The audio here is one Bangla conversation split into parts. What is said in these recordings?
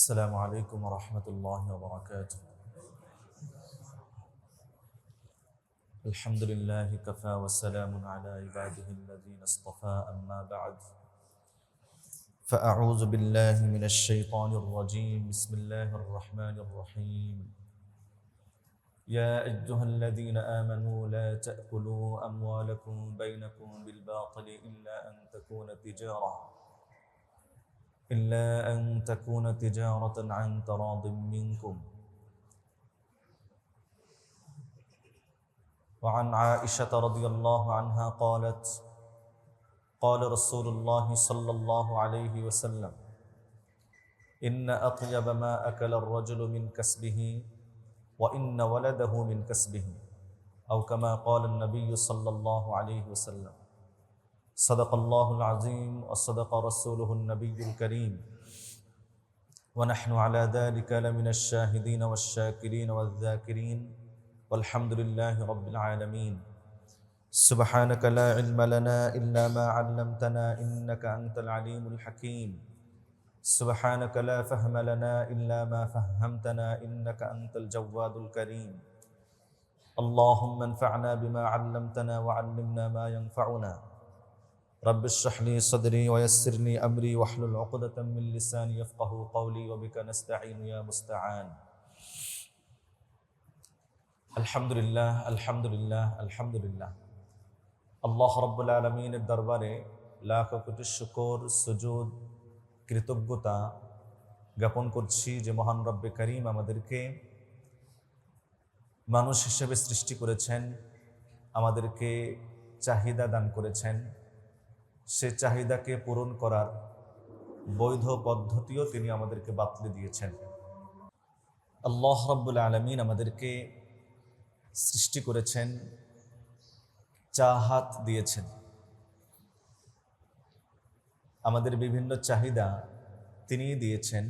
السلام عليكم ورحمة الله وبركاته. الحمد لله كفى وسلام على عباده الذين اصطفى أما بعد فأعوذ بالله من الشيطان الرجيم بسم الله الرحمن الرحيم يا أيها الذين آمنوا لا تأكلوا أموالكم بينكم بالباطل إلا أن تكون تجارة عن تراض منكم. وعن عائشة رضي الله عنها قالت قال رسول الله صلى الله عليه وسلم إن أطيب ما أكل الرجل من كسبه وإن ولده من كسبه أو كما قال النبي صلى الله عليه وسلم صدق الله العظيم وصدق رسوله النبي الكريم ونحن على ذلك لمن الشاهدين والشاكرين والذاكرين والحمد لله رب العالمين. سبحانك لا علم لنا إلا ما علمتنا إنك أنت العليم الحكيم. سبحانك لا فهم لنا إلا ما فهمتنا إنك أنت الجواد الكريم. اللهم انفعنا بما علمتنا وعلمنا ما ينفعنا. رب اشرح لي صدري ويسر لي أمري واحلل عقدة من لساني يفقهوا قولي وبك نستعين يا مستعان. আলহামদুলিল্লাহ আলহামদুলিল্লাহ আলহামদুলিল্লাহ। আল্লাহ রাব্বুল আলামিনের দরবারে লাখ কোটি শুকর সুজুদ কৃতজ্ঞতা জ্ঞাপন করছি যে মহান রব্বে করিম আমাদেরকে মানুষ হিসেবে সৃষ্টি করেছেন, আমাদেরকে চাহিদা দান করেছেন। সে চাহিদাকে পূরণ করার বৈধ পদ্ধতিও তিনি আমাদেরকে বাতলে দিয়েছেন। আল্লাহ রাব্বুল আলামিন আমাদেরকে সৃষ্টি করেছেন, চাহাত দিয়েছেন। আমাদের বিভিন্ন চাহিদা তিনিই দিয়েছেন।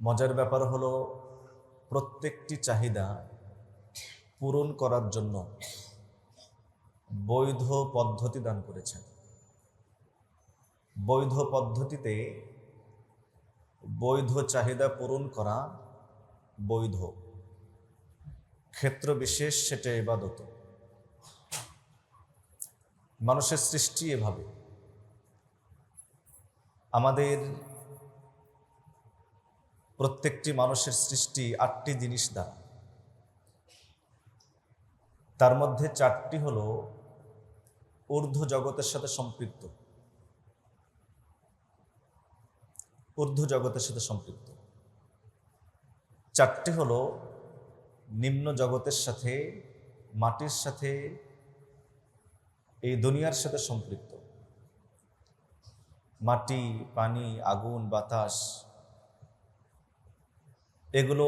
মজার ব্যাপার হলো প্রত্যেকটি চাহিদা পূরণ করার জন্য বৈধ পদ্ধতি দান করেছেন। বৈধ পদ্ধতিতে বৈধ চাহিদা পূরণ করা বৈধ, ক্ষেত্র বিশেষ সেটা ইবাদত। মানুষের সৃষ্টি এভাবে। আমাদের প্রত্যেকটি মানুষের সৃষ্টি 8টি জিনিস দ্বারা। তার মধ্যে 4টি হলো ঊর্ধ্ব জগতের সাথে সম্পৃক্ত। ঊর্ধ্ব জগতের সাথে সম্পৃক্ত 4টি হলো নিম্ন জগতের সাথে, মাটির সাথে, এই দুনিয়ার সাথে সম্পৃক্ত। মাটি, পানি, আগুন, বাতাস এগুলো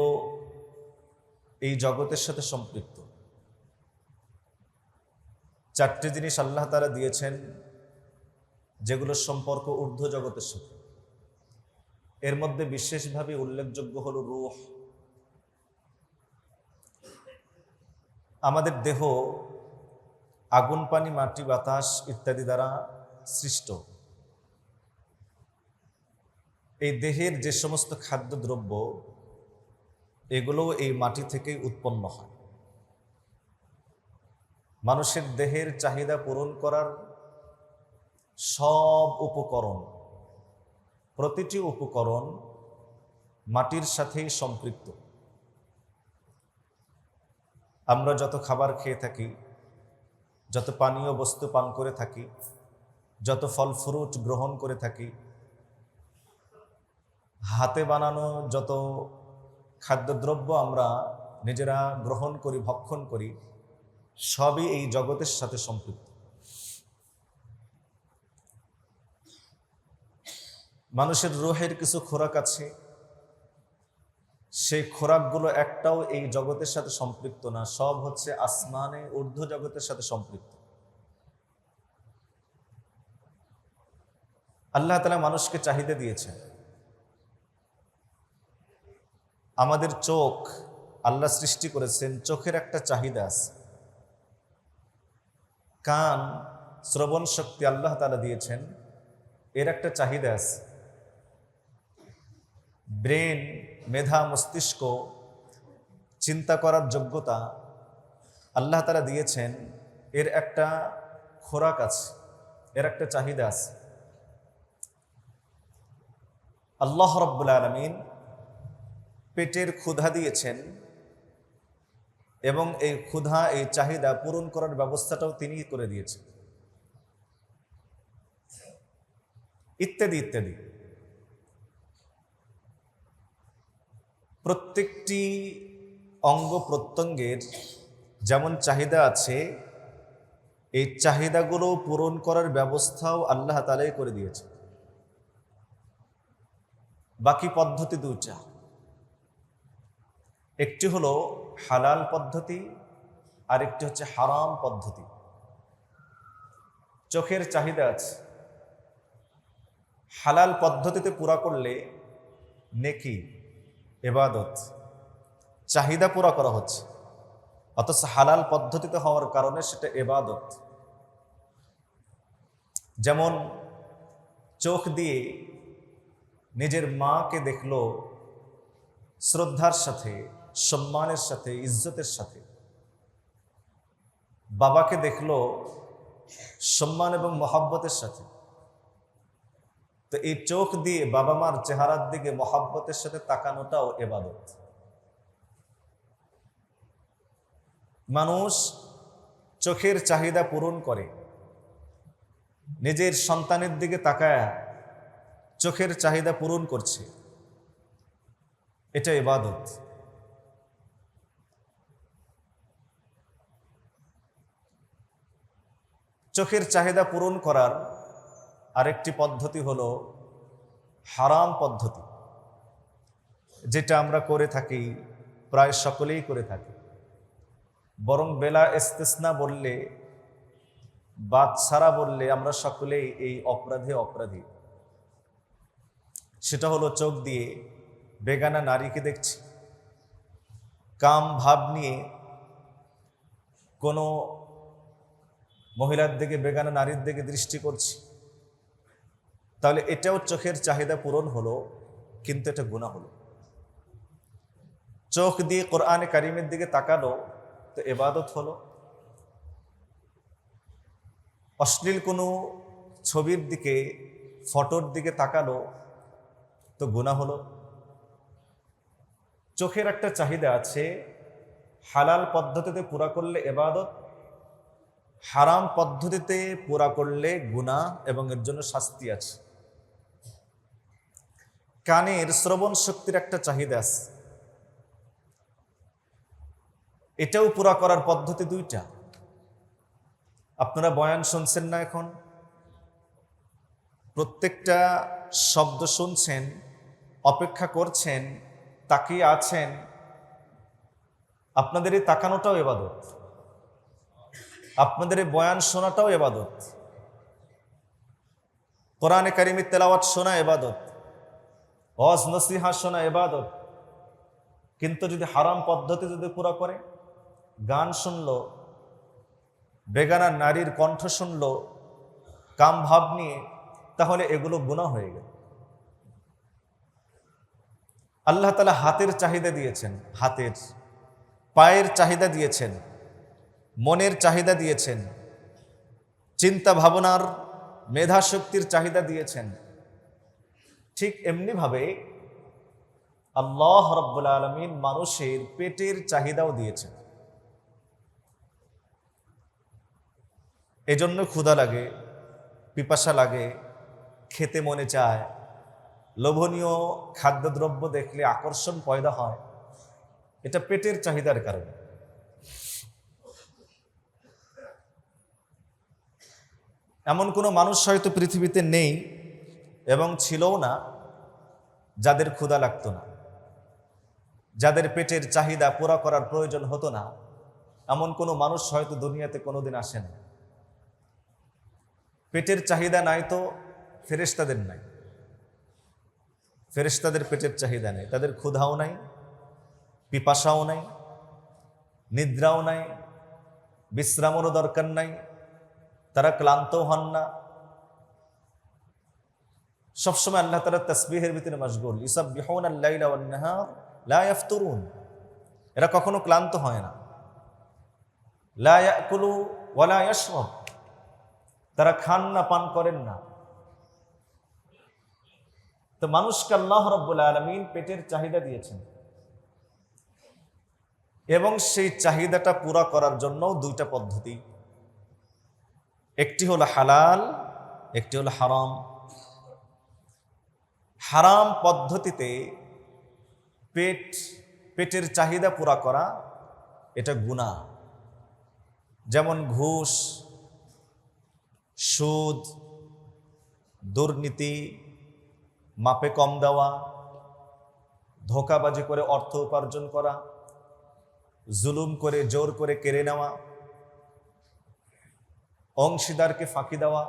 এই জগতের সাথে সম্পৃক্ত। 4টি জিনিস আল্লাহ তাআলা দিয়েছেন যেগুলোর সম্পর্ক ঊর্ধ্ব জগতের সাথে। এর মধ্যে বিশেষভাবে উল্লেখযোগ্য হলো রূহ। আমাদের দেহ আগুন, পানি, মাটি, বাতাস ইত্যাদি দ্বারা সৃষ্ট। এই দেহের যে সমস্ত খাদ্যদ্রব্য এগুলো এই মাটি থেকেই উৎপন্ন হয়। মানুষের দেহের চাহিদা পূরণ করার সব উপকরণ, প্রতিটি উপকরণ মাটির সাথেই সম্পৃক্ত। আমরা যত খাবার খেয়ে থাকি, যত পানীয় বস্তু পান করে থাকি, যত ফল ফ্রুট গ্রহণ করে থাকি, হাতে বানানো যত খাদ্যদ্রব্য আমরা নিজেরা গ্রহণ করি, ভক্ষণ করি, সবই এই জগতের সাথে সম্পৃক্ত। মানুষের রূহের কিছু খোরাক আছে, সেই খোরাকগুলো একটাও এই জগতের সাথে সম্পৃক্ত না, সব হচ্ছে আসমানে ঊর্ধ্ব জগতের সাথে সম্পৃক্ত। আল্লাহ তাআলা মানুষকে চাহিদা দিয়েছেন। আমাদের চোখ আল্লাহ সৃষ্টি করেছেন, চোখের একটা চাহিদা আছে। কান, শ্রবণ শক্তি আল্লাহ তাআলা দিয়েছেন, এর একটা চাহিদা আছে। ব্রেন, মেধা, মস্তিষ্ক, চিন্তা করার যোগ্যতা আল্লাহ তাআলা দিয়েছেন। এর একটা খোরাক আছে, এর একটা চাহিদা আছে। আল্লাহ রাব্বুল আলামিন পেটের ক্ষুধা দিয়েছেন এবং এই ক্ষুধা, এই চাহিদা পূরণ করার ব্যবস্থাটাও তিনিই করে দিয়েছেন, ইত্যাদি ইত্যাদি। প্রত্যেকটি অঙ্গ প্রত্যঙ্গের যেমন চাহিদা আছে, এই চাহিদাগুলো পূরণ করার ব্যবস্থাও আল্লাহ তাআলাই করে দিয়েছে। বাকি পদ্ধতি দুইটা, একটি হলো হালাল পদ্ধতি, আর একটি হচ্ছে হারাম পদ্ধতি। চোখের চাহিদা আছে, হালাল পদ্ধতিতে পুরা করলে নেকি, ইবাদত, চাহিদা পুরা করা হচ্ছে, অথচ হালাল পদ্ধতিতে হওয়ার কারণে সেটা ইবাদত। যেমন চোখ দিয়ে নিজের মাকে দেখলো শ্রদ্ধার সাথে, সম্মানের সাথে, ইজ্জতের সাথে, বাবাকে দেখলো সম্মান এবং মহব্বতের সাথে, তো এই চোখ দিয়ে বাবা মার চেহারার দিকে মহব্বতের সাথে তাকানোটাও ইবাদত। মানুষ চোখের চাহিদা পূরণ করে, নিজের সন্তানের দিকে তাকায়া চোখের চাহিদা পূরণ করছে, এটা ইবাদত। চোখের চাহিদা পূরণ করার আরেকটি পদ্ধতি হলো হারাম পদ্ধতি, যেটা আমরা করে থাকি, প্রায় সকলেই করে থাকি, বরং বেলা ইস্তিসনা বললে, বাদ ছাড়া বললে আমরা সকলেই এই অপরাধী। সেটা হলো চোখ দিয়ে বেগানা নারীকে দেখছি, কাম ভাব নিয়ে কোনো মহিলার দিকে, বেগানা নারীর দিকে দৃষ্টি করছি, তাহলে এটাও চোখের চাহিদা পূরণ হলো, কিন্তু এটা গুনাহ হলো। চোখ দিয়ে কোরআনে কারিমের দিকে তাকালো তো ইবাদত হলো, অশ্লীল কোনো ছবির দিকে, ফটোর দিকে তাকালো তো গুনাহ হলো। চোখের একটা চাহিদা আছে, হালাল পদ্ধতিতে পুরা করলে ইবাদত, হারাম পদ্ধতিতে পুরা করলে গুনাহ এবং এর জন্য শাস্তি আছে। কানের শ্রবণ শক্তির একটা চাহিদা আছে, এটাও পুরা করার পদ্ধতি দুইটা। আপনারা বয়ান শুনছেন না, এখন প্রত্যেকটা শব্দ শুনছেন, অপেক্ষা করছেন, তাকিয়ে আছেন, আপনাদের এই তাকানোটাও ইবাদত, আপনাদের এই বয়ান শোনাটাও ইবাদত, কোরআনে কারিমের তেলাওয়াত শোনা ইবাদত, ওয়াজ নসিহত শোনা ইবাদত। কিন্তু যদি হারাম পদ্ধতি যদি পুরা করে, গান শুনলো, বেগানা নারীর কণ্ঠ শুনলো কাম ভাব নিয়ে, তাহলে এগুলো গুনাহ হয়ে গেল। আল্লাহ তাআলা হাতের চাহিদা দিয়েছেন, হাতের, পায়ের চাহিদা দিয়েছেন, মনের চাহিদা দিয়েছেন, চিন্তা ভাবনার, মেধা শক্তির চাহিদা দিয়েছেন। ঠিক এমনিভাবে আল্লাহ রাব্বুল আলামিন মানুষের পেটের চাহিদাও দিয়েছেন। এজন্য ক্ষুধা লাগে, পিপাসা লাগে, খেতে মনে চায়, লোভনীয় খাদ্যদ্রব্য দেখলে আকর্ষণ পয়দা হয়, এটা পেটের চাহিদার কারণে। এমন কোনো মানুষ হয়তো পৃথিবীতে নেই এবং ছিলও না যাদের ক্ষুধা লাগতো না, যাদের পেটের চাহিদা পুরা করার প্রয়োজন হতো না, এমন কোনো মানুষ হয়তো দুনিয়াতে কোনোদিন আসেন। পেটের চাহিদা নাই তো ফেরেশতাদের নাই, ফেরেশতাদের পেটের চাহিদা নেই, তাদের ক্ষুধাও নাই, পিপাসাও নাই, নিদ্রাও নাই, বিশ্রামেরও দরকার নাই, তারা ক্লান্তও হন না। সবসময় আল্লাহ তাআলার তাসবিহের ভিতরে মাশগুল। ইউসাব্বিহুনাল লাইলা ওয়ান নাহার লা ইয়াফতুরুন, এরা কখনো ক্লান্ত হয় না। লা ইয়াকুলু ওয়া লা ইয়াশরাব, তারা খান না, পান করেন না। তো মানুষকে আল্লাহ রাব্বুল আলামিন পেটের চাহিদা দিয়েছেন, এবং সেই চাহিদাটা পুরা করার জন্য দুইটা পদ্ধতি, একটি হলো হালাল, একটি হলো হারাম। হারাম পদ্ধতিতে পেটের চাহিদা পুরা করা এটা গুনাহ। যেমন ঘুষ, সুদ, দুর্নীতি, মাপে কম দেওয়া, ধোঁকাবাজি করে অর্থ উপার্জন করা, জুলুম করে জোর করে কেড়ে নেওয়া, অংশীদারকে ফাঁকি দেওয়া,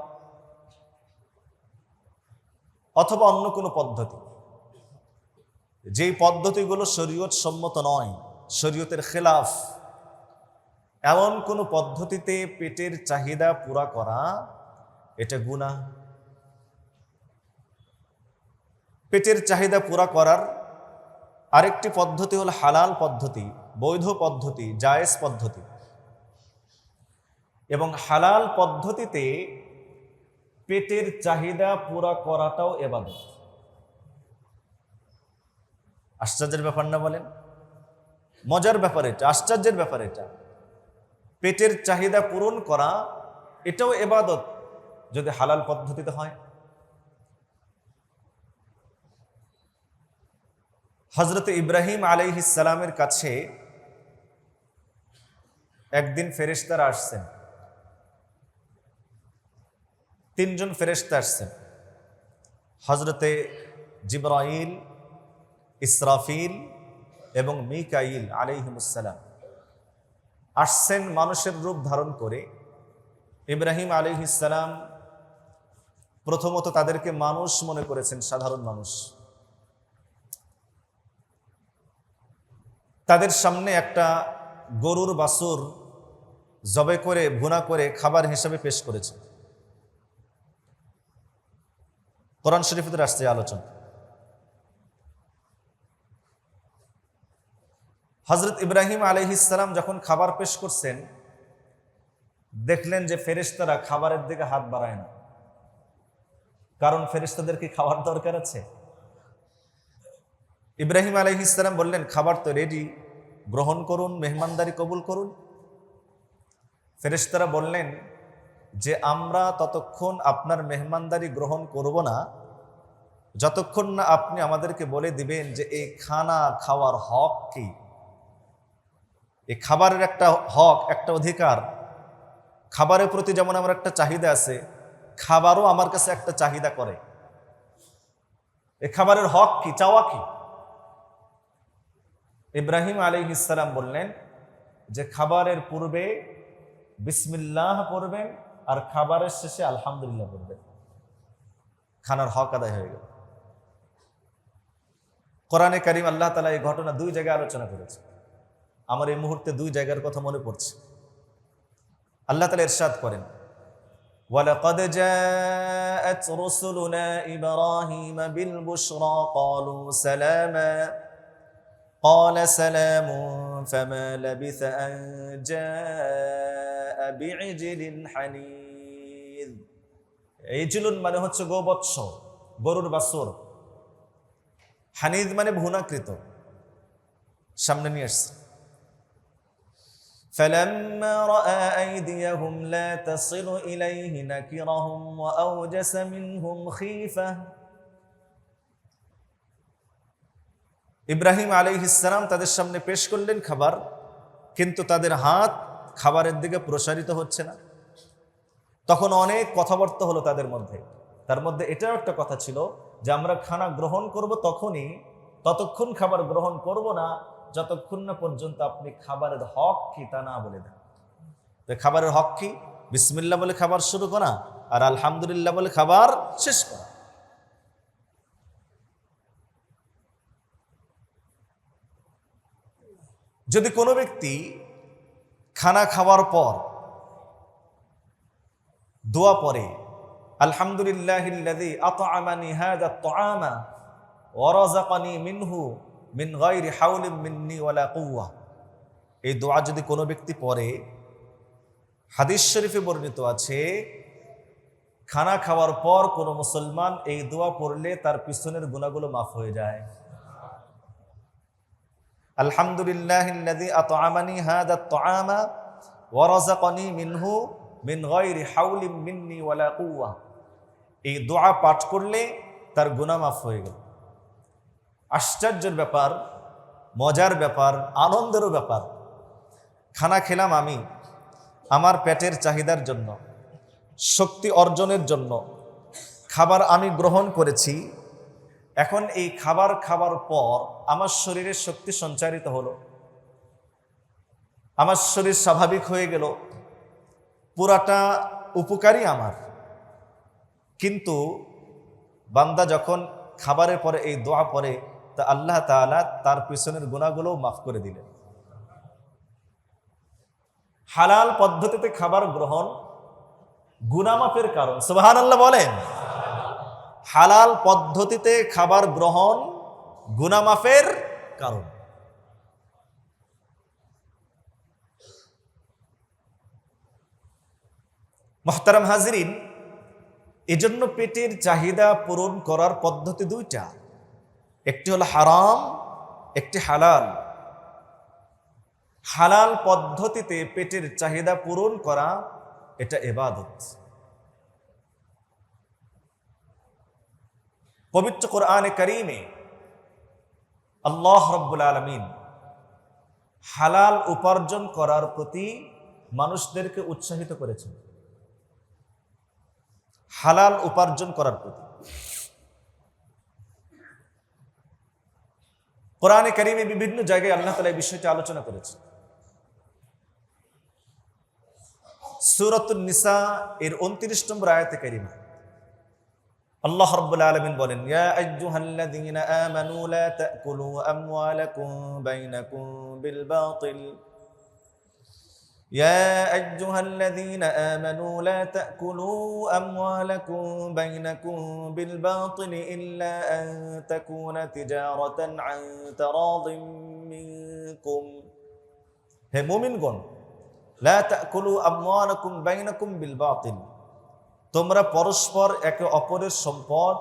অথবা অন্য কোনো পদ্ধতি, যেই পদ্ধতিগুলো শরীয়ত সম্মত নয়, শরীয়তের খেলাফ, এমন কোনো পদ্ধতিতে পেটের চাহিদা পুরা করা এটা গুনাহ। পেটের চাহিদা পুরা করার আরেকটি পদ্ধতি হলো হালাল পদ্ধতি, বৈধ পদ্ধতি, জায়েজ পদ্ধতি। এবং হালাল পদ্ধতিতে পেটের চাহিদা পুরা করাটাও ইবাদত। আশ্চর্যের ব্যাপার না বলেন? মজার ব্যাপার এটা, আশ্চর্যের ব্যাপার এটা। পেটের চাহিদা পূরণ করা এটাও ইবাদত যদি হালাল পদ্ধতিতে হয়। হযরত ইব্রাহিম আলাইহিস সালামের কাছে একদিন ফেরেশতারা আসছেন, তিনজন ফেরেশতা আসছেন, হযরতে জিবরাইল, ইসরাফিল এবং মিকাইল আলাইহিমুস সালাম আসছেন মানুষের রূপ ধারণ করে। ইব্রাহিম আলাইহিস সালাম প্রথমত তাদেরকে মানুষ মনে করেছেন, সাধারণ মানুষ। তাদের সামনে একটা গরুর বাছুর জবে করে ভুনা করে খাবার হিসেবে পেশ করেছে। কোরআন শরীফের আসছে আলোচনা। হযরত ইব্রাহিম আলাইহিস সালাম যখন খাবার পেশ করছেন, দেখলেন যে ফেরেশতারা খাবারের দিকে হাত বাড়ায় না। কারণ ফেরেশতাদের কি খাবার দরকার আছে? ইব্রাহিম আলাইহিস সালাম বললেন, খাবার তো রেডি, গ্রহণ করুন, মেহমানদারি কবুল করুন। ফেরেশতারা বললেন যে আমরা ততক্ষণ আপনার মেহমানদারি গ্রহণ করব না যতক্ষণ না আপনি আমাদেরকে বলে দিবেন যে এই খানা খাওয়ার হক কি। এই খাবারের একটা হক, একটা অধিকার। খাবারের প্রতি যেমন আমার একটা চাহিদা আছে, খাবারও আমার কাছে একটা চাহিদা করে। এই খাবারের হক কি, চাওয়া কি? ইব্রাহিম আলাইহিস সালাম বললেন যে খাবারের পূর্বে বিসমিল্লাহ পড়বেন আর খাবারের শেষে আলহামদুলিল্লাহ পড়বেন। খানার হক আদায় হয়ে গেল। কোরআনে কারীম আল্লাহ তাআলা এই ঘটনা দুই জায়গায় আলোচনা করেছে। আমার এই মুহূর্তে দুই জায়গার কথা মনে পড়ছে। আল্লাহ তাআলা ইরশাদ করেন, ওয়ালাকাদ জাআত রুসুলুনা ইব্রাহিম বিল বুশরা ক্বালু সালামা قال سلام فما لبث أن جاء بعجل حنيذ। ইজলুন মানে হচ্ছে গোবৎস, গরুর বাছুর। হানিদ মানে ভুনাকৃত। সামনে নিয়ে আসছে। فلما رأى أيديهم لا تصل إليه نكرهم وأوجس منهم خيفة। ইব্রাহিম আলাইহিস সালাম তাদের সামনে পেশ করলেন খাবার, কিন্তু তাদের হাত খাবারের দিকে প্রসারিত হচ্ছে না। তখন অনেক কথাবার্তা হলো তাদের মধ্যে। তার মধ্যে এটাও একটা কথা ছিল যে আমরা খানা গ্রহণ করব ততক্ষণ খাবার গ্রহণ করব না যতক্ষণ না পর্যন্ত আপনি খাবারের হক কি তা না বলে দেন। তো খাবারের হক কি? বিসমিল্লাহ বলে খাবার শুরু করা আর আলহামদুলিল্লাহ বলে খাবার শেষ করা। যদি কোনো ব্যক্তি খানা খাওয়ার পর দোয়া পড়ে আলহামদুলিল্লাহিল্লাযী আত'আমানি হাযা আত-তা'আমা ওয়া রাযাকানি মিনহু মিন গায়রি হাওলিন মিন্নি ওয়ালা কুওয়া। এই দোয়া যদি কোনো ব্যক্তি পড়ে, হাদিস শরীফে বর্ণিত আছে, খানা খাওয়ার পর কোনো মুসলমান এই দোয়া পড়লে তার পিছনের গুনাহগুলো মাফ হয়ে যায়। আলহামদুলিল্লাহিল্লাযী আত'আমানি হাযা আত-তা'আমা ওয়া রাযাকানি মিনহু মিন গায়রি হাওলিন মিন্নি ওয়ালা কুওয়া। এই দোয়া পাঠ করলে তার গুনাহ মাফ হয়ে গেল। আশ্চর্যের ব্যাপার, মজার ব্যাপার, আনন্দেরও ব্যাপার। খানা খেলাম আমি আমার পেটের চাহিদার জন্য, শক্তি অর্জনের জন্য খাবার আমি গ্রহণ করেছি। এখন এই খাবার খাবার পর আমার শরীরে শক্তি সঞ্চারিত হলো, আমার শরীর স্বাভাবিক হয়ে গেল, পুরাটা উপকারী আমার। কিন্তু বান্দা যখন খাবারের পরে এই দোয়া পড়ে, তা আল্লাহ তাআলা তার পিছনের গুনাহগুলোও মাফ করে দিলেন। হালাল পদ্ধতিতে খাবার গ্রহণ গুনাহ মাফের কারণ। সুবহানাল্লাহ বলেন। হালাল পদ্ধতিতে খাবার গ্রহণ গুনাহ মাফের কারণ। মুহতারাম হাজিরিন, এজন্য পেটের চাহিদা পূরণ করার পদ্ধতি দুইটা, একটি হলো হারাম, একটি হালাল। হালাল পদ্ধতিতে পেটের চাহিদা পূরণ করা এটা ইবাদত। পবিত্র কোরআনে কারীমে আল্লাহ রাব্বুল আলামিন হালাল উপার্জন করার প্রতি মানুষদেরকে উৎসাহিত করেছেন। হালাল উপার্জন করার প্রতি কোরআনে কারীমে বিভিন্ন জায়গায় আল্লাহ তাআলা এই বিষয়টি আলোচনা করেছেন। সূরাতুন নিসা এর 29 নম্বর আয়াতে কারিমা আল্লাহ রাব্বুল আলামিন বলেন, ইয়া আইয়ুহাল্লাযীনা আমানু লা তাকুলু আমওয়ালাকুম বাইনাকুম বিল বাতিল يا أيها الذين آمنوا لا تأكلوا أموالكم بينكم بالباطل إلا أن تكون تجارة عن تراض منكم। হে মুমিনগণ, لا تأكلوا أموالكم بينكم بالباطل, তোমরা পরস্পর একে অপরের সম্পদ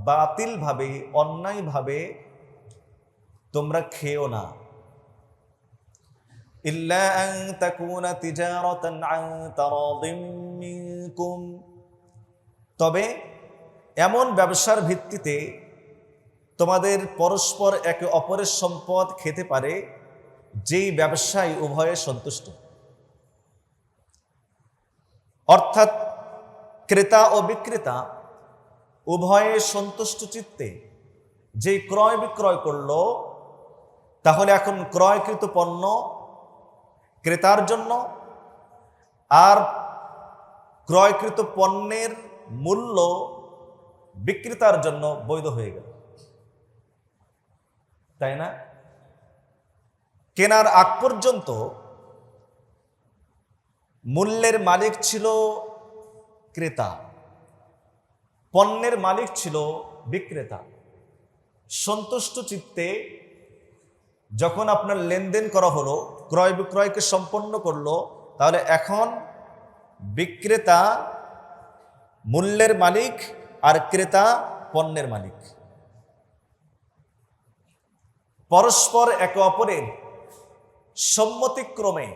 বাতিলভাবে, অন্যায়ভাবে তোমরা খেও না। ইল্লা আন তাকুনা তিজারাতান আন তারাদিম মিনকুম, তবে এমন ব্যবসার ভিত্তিতে তোমাদের পরস্পর একে অপরের সম্পদ খেতে পারে যেই ব্যবসায় উভয়ে সন্তুষ্ট। অর্থাৎ ক্রেতা ও বিক্রেতা উভয়ে সন্তুষ্ট চিত্তে যেই ক্রয় বিক্রয় করলো, তাহলে এখন ক্রয়কৃত পণ্য ক্রেতার জন্য আর ক্রয়কৃত পণ্যের মূল্য বিক্রেতার জন্য বৈধ হয়ে গেল, তাই না? কেনার আগ পর্যন্ত মূল্যের মালিক ছিল ক্রেতা, পণ্যের মালিক ছিল বিক্রেতা। সন্তুষ্ট চিত্তে যখন আপনার লেনদেন করা হলো, ক্রয় বিক্রয়কে সম্পন্ন করলো, তাহলে এখন বিক্রেতা মূল্যের মালিক আর ক্রেতা পণ্যের মালিক। পরস্পর একে অপরের সম্মতিক্রমে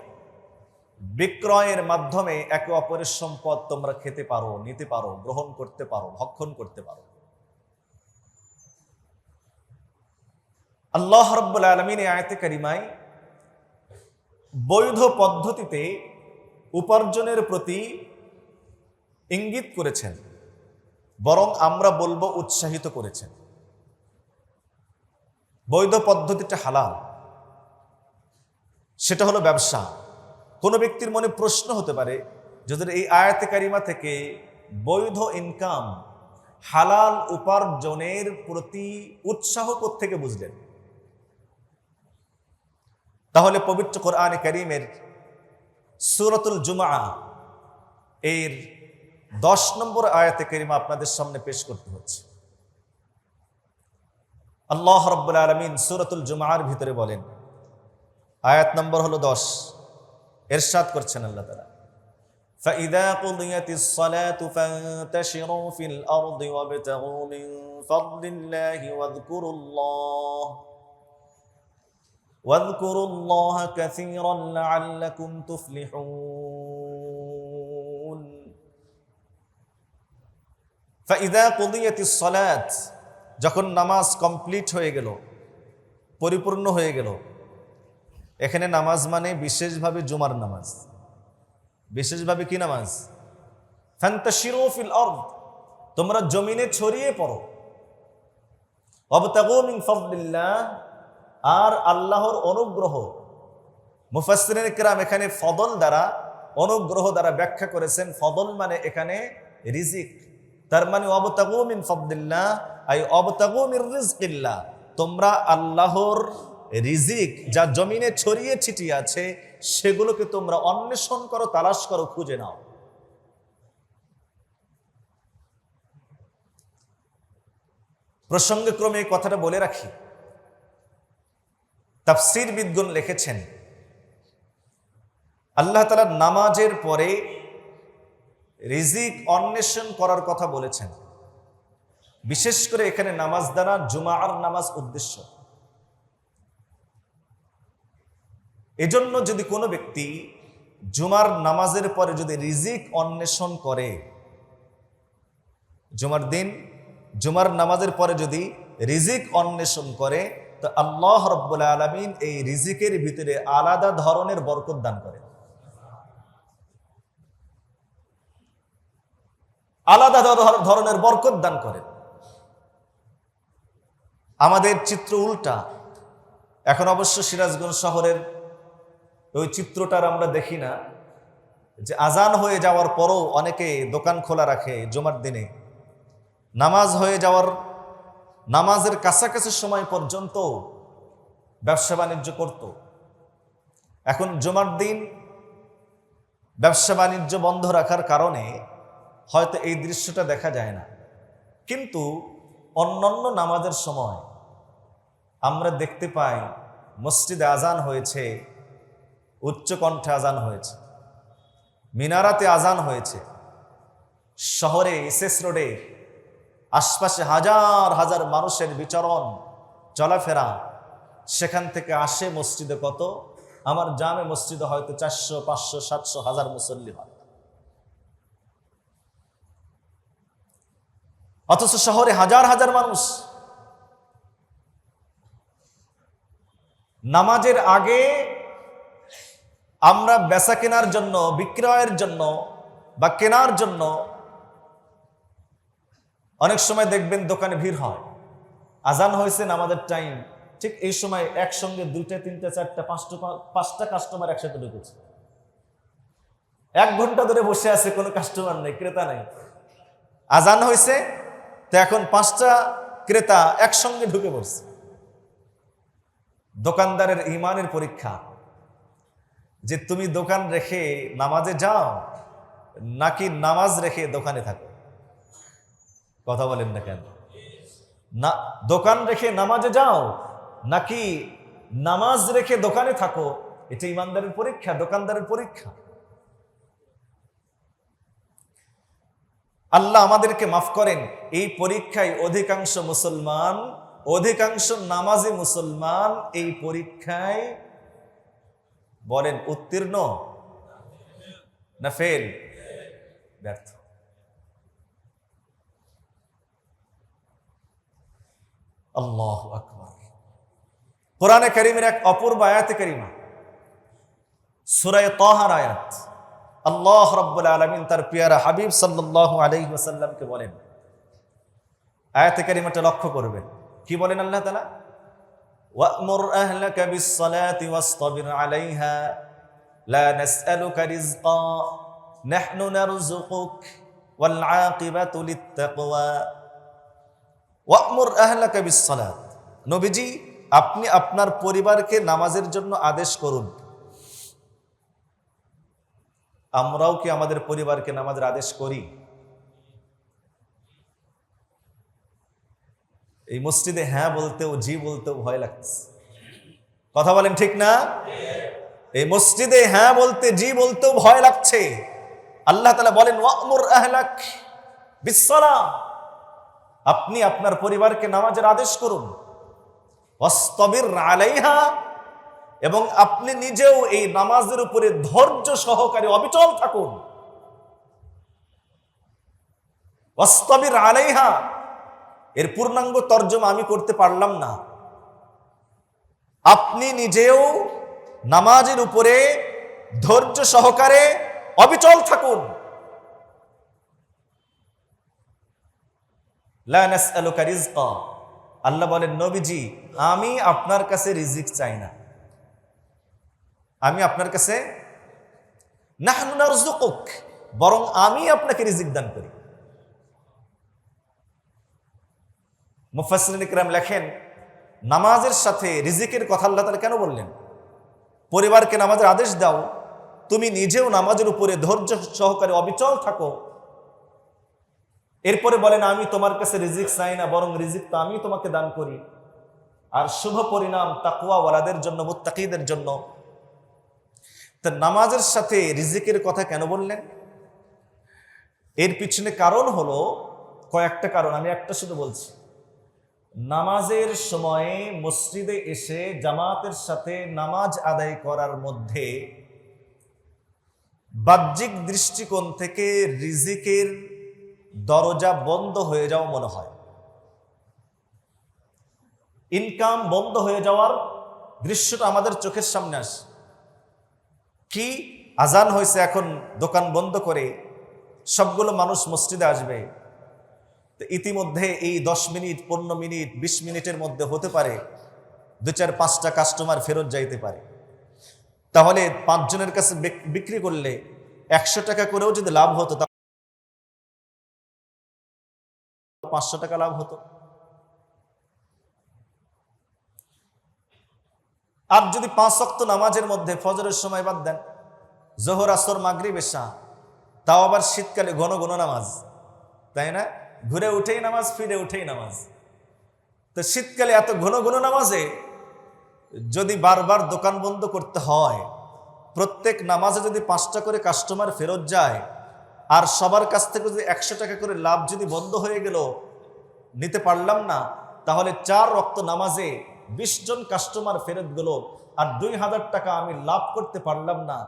বিক্রয়ের মাধ্যমে একে অপরের সম্পদ তোমরা খেতে পারো, নিতে পারো, গ্রহণ করতে পারো, ভক্ষণ করতে পারো। আল্লাহ রাব্বুল আলামিন এই আয়াতে কারিমায় বৈধ পদ্ধতিতে উপার্জনের প্রতি ইঙ্গিত করেছেন, বরং আমরা বলবো উৎসাহিত করেছেন। বৈধ পদ্ধতিটা হালাল, সেটা হলো ব্যবসা। কোনো ব্যক্তির মনে প্রশ্ন হতে পারে, যদি এই আয়াতে কারিমা থেকে বৈধ ইনকাম, হালাল উপার্জনের প্রতি উৎসাহ কোত্থেকে বুঝলেন? তাহলে পবিত্র কোরআনে কারীমের সূরাতুল জুমআ এর 10 নম্বর আয়াতে কারিমা আপনাদের সামনে পেশ করতে হচ্ছে। আল্লাহ রাব্বুল আলামিন সূরাতুল জুমআর ভিতরে বলেন, আয়াত নম্বর হলো 10, ইরশাদ করছেন আল্লাহ তাআলা, فَإِذَا قُضِيَتِ الصَّلَاةُ فَانتَشِرُوا فِي الْأَرْضِ وَابْتَغُوا مِن فَضْلِ اللَّهِ واذكروا الله كثيرا لعلكم تفلحون فإذا قضيت الصلاة, যখন নামাজ কমপ্লিট হয়ে গেল, পরিপূর্ণ হয়ে গেল। এখানে নামাজ মানে বিশেষভাবে জুমার নামাজ। বিশেষভাবে কি নামাজ? ফান্তাশিরু ফিল আরদ, তোমরা জমিনে ছড়িয়ে পড়ো। ওয়াবতাগু মিন ফাদলিল্লাহ, আর আল্লাহর অনুগ্রহ। মুফাসসিরিন কিরাম এখানে ফদল দ্বারা, অনুগ্রহ দ্বারা ব্যাখ্যা করেছেন, ফদল মানে এখানে রিজিক। তার মানে ওয়াবতাগু মিন ফাদলিল্লাহ আই ওয়াবতাগু মির রিজকিল্লাহ, তোমরা আল্লাহর রিজিক যা জমিনে ছড়িয়ে ছিটিয়ে আছে সেগুলোকে তোমরা অন্বেষণ করো, তালাশ করো, খুঁজে নাও। প্রসঙ্গক্রমে এই কথাটা বলে রাখি, তাফসীর বিদগণ লিখেছেন আল্লাহ তাআলা নামাজের পরে রিজিক অন্বেষণ করার কথা বলেছেন। বিশেষ করে এখানে নামাজ দ্বারা জুমার নামাজ উদ্দেশ্য। এজন্য যদি কোনো ব্যক্তি জুমার নামাজের পরে যদি রিজিক অন্বেষণ করে, জুমার দিন জুমার নামাজের পরে যদি রিজিক অন্বেষণ করে, তো আল্লাহ রাব্বুল আলামিন এই রিজিকের ভিতরে আলাদা ধরনের বরকত দান করেন, আলাদা ধরনের বরকত দান করেন। আমাদের চিত্র উল্টা। এখন অবশ্য সিরাজগঞ্জ শহরের ওই চিত্রটার আমরা দেখি না, যে আজান হয়ে যাওয়ার পরও অনেকে দোকান খোলা রাখে জুমার দিনে। নামাজ হয়ে যাওয়ার, নামাজের কাছাকাছি সময় পর্যন্ত ব্যবসা বাণিজ্য করত। এখন জুমার দিন ব্যবসা বাণিজ্য বন্ধ রাখার কারণে হয়তো এই দৃশ্যটা দেখা যায় না, কিন্তু অন্যান্য নামাজের সময় আমরা দেখতে পাই মসজিদে আজান হয়েছে, উচ্চ কণ্ঠে আজান হয়েছে, মিনারাতে আজান হয়েছে, শহরে এসএস রোডে আশপাশে হাজার হাজার মানুষের বিচরণ চলাফেরা, সেখান থেকে আসে মসজিদে কত, আমার জামে মসজিদে হয়তো 400, 500, 700, 1000 মুসল্লি হয়। অথচ শহরে হাজার হাজার মানুষ। নামাজের আগে আমরা বেচা কেনার জন্য, বিক্রয়ের জন্য বা কেনার জন্য অনেক সময় দেখবেন দোকানে ভিড় হয়। আজান হয়েছে, নামাজের টাইম, ঠিক এই সময় একসঙ্গে 2টা 3টা 4টা 5টা কাস্টমার একসাথে ঢুকেছে। 1 ঘন্টা ধরে বসে আছে, কোনো কাস্টমার নেই, ক্রেতা নেই। আজান হয়েছে, তো এখন 5টা ক্রেতা একসঙ্গে ঢুকে পড়ছে। দোকানদারের ঈমানের পরীক্ষা, যে তুমি দোকান রেখে নামাজে যাও নাকি নামাজ রেখে দোকানে থাকো। কথা বলেন না কেন? না, দোকান রেখে নামাজে যাও নাকি নামাজ রেখে দোকানে থাকো, এটা ঈমানদারের পরীক্ষা, দোকানদারের পরীক্ষা। আল্লাহ আমাদেরকে মাফ করেন। এই পরীক্ষায় অধিকাংশ মুসলমান, অধিকাংশ নামাজি মুসলমান এই পরীক্ষায় বলেন উত্তীর্ণ না ফেল, ব্যর্থ। আল্লাহু আকবার। কোরআনে কারীমের এক অপূর্ব আয়াতে কারীমা, সূরা তাহার আয়াত। আল্লাহ রাব্বুল আলামিন তার প্রিয় হাবিব সাল্লাল্লাহু আলাইহি ওয়াসাল্লামকে বলেন, আয়াতে কারীমাটা লক্ষ্য করবেন, কি বলেন আল্লাহ তাআলা? ওয়া'মুর আহলাকা বিস-সালাতি ওয়াসতাবির আলাইহা লা নাসআলুকা রিজকা নাহনু নারযুকুক ওয়াল আকিবাতু লিত-তাকওয়া। ওয়া'মুর আহলাকা বিস-সালাত, নবীজি আপনি আপনার পরিবারকে নামাজের জন্য আদেশ করুন। আমরাও কি আমাদের পরিবারকে নামাজের আদেশ করি? এই মসজিদে হ্যাঁ বলতেও জি বলতেও ভয় লাগছে। কথা বলেন ঠিক না? এই মসজিদে হ্যাঁ বলতে জি বলতেও ভয় লাগছে। আল্লাহ তাআলা বলেন ওয়া'মুর আহলাক বিসসালাহ, আপনি আপনার পরিবারকে নামাজের আদেশ করুন। ওয়াসতাবির আলাইহা, এবং আপনি নিজেও এই নামাজের উপরে ধৈর্য সহকারে অবিচল থাকুন। ওয়াসতাবির আলাইহা এর পূর্ণাঙ্গ তর্জমা আমি করতে পারলাম না। আপনি নিজেও নামাজের উপরে ধৈর্য সহকারে অবিচল থাকুন। লা নাসআলুকা রিজকা, আল্লাহ বলেন নবীজি আমি আপনার কাছে রিজিক চাই না, আমি আপনার কাছে নাহনু নারযুকুক, বরং আমি আপনাকে রিজিক দান করি। মুফাসসিরিন ইকরাম লেখেন নামাজের সাথে রিজিকের কথা আল্লাহ তাআলা কেন বললেন? পরিবারকে নামাজের আদেশ দাও, তুমি নিজেও নামাজের উপরে ধৈর্য সহকারে অবিচল থাকো। এরপরে বলেন আমি তোমার কাছে রিজিক চাই না, বরং রিজিক তো আমি তোমাকে দান করি। আর শুভ পরিণাম তাকওয়া ওয়ালাদের জন্য, মুত্তাকিদের জন্য। তা নামাজের সাথে রিজিকের কথা কেন বললেন? এর পিছনে কারণ হলো কয়েকটা কারণ, আমি একটা শুধু বলছি। নামাজের সময়ে মসজিদে এসে জামাতের সাথে নামাজ আদায় করার মধ্যে বাহ্যিক দৃষ্টিকোণ থেকে রিজিকের দরজা বন্ধ হয়ে যাওয়া মনে হয়, ইনকাম বন্ধ হয়ে যাওয়ার দৃশ্যটা আমাদের চোখের সামনে আসে। কি আজান হয়েছে, এখন দোকান বন্ধ করে সবগুলো মানুষ মসজিদে আসবে, তো ইতিমধ্যে এই 10 মিনিট 15 মিনিট 20 মিনিটের মধ্যে হতে পারে 2-4-5টা কাস্টমার ফেরত যাইতে পারে। তাহলে 5 জনের কাছে বিক্রি করলে 100 টাকা করেও যদি লাভ হতো, 500 টাকা লাভ হতো। আর যদি 5 ওয়াক্ত নামাজের মধ্যে ফজরের সময় বাদ দেন, জোহর আসর মাগরিব এশা, তাও আবার শীতকালে ঘন ঘন নামাজ, তাই না? ঘুরে উঠেই নামাজ, ফিরে উঠেই নামাজ। তো শীতকালে এত ঘন ঘন নামাজে যদি বারবার দোকান বন্ধ করতে হয়, প্রত্যেক নামাজে যদি 5টা করে কাস্টমার ফেরত যায়, আর সবার কাছ থেকে যদি 100 টাকা করে লাভ যদি বন্ধ হয়ে গেল, নিতে পারলাম না, তাহলে 4 ওয়াক্ত নামাজে 20 জন কাস্টমার ফেরত গেল, আর 2000 টাকা আমি লাভ করতে পারলাম না।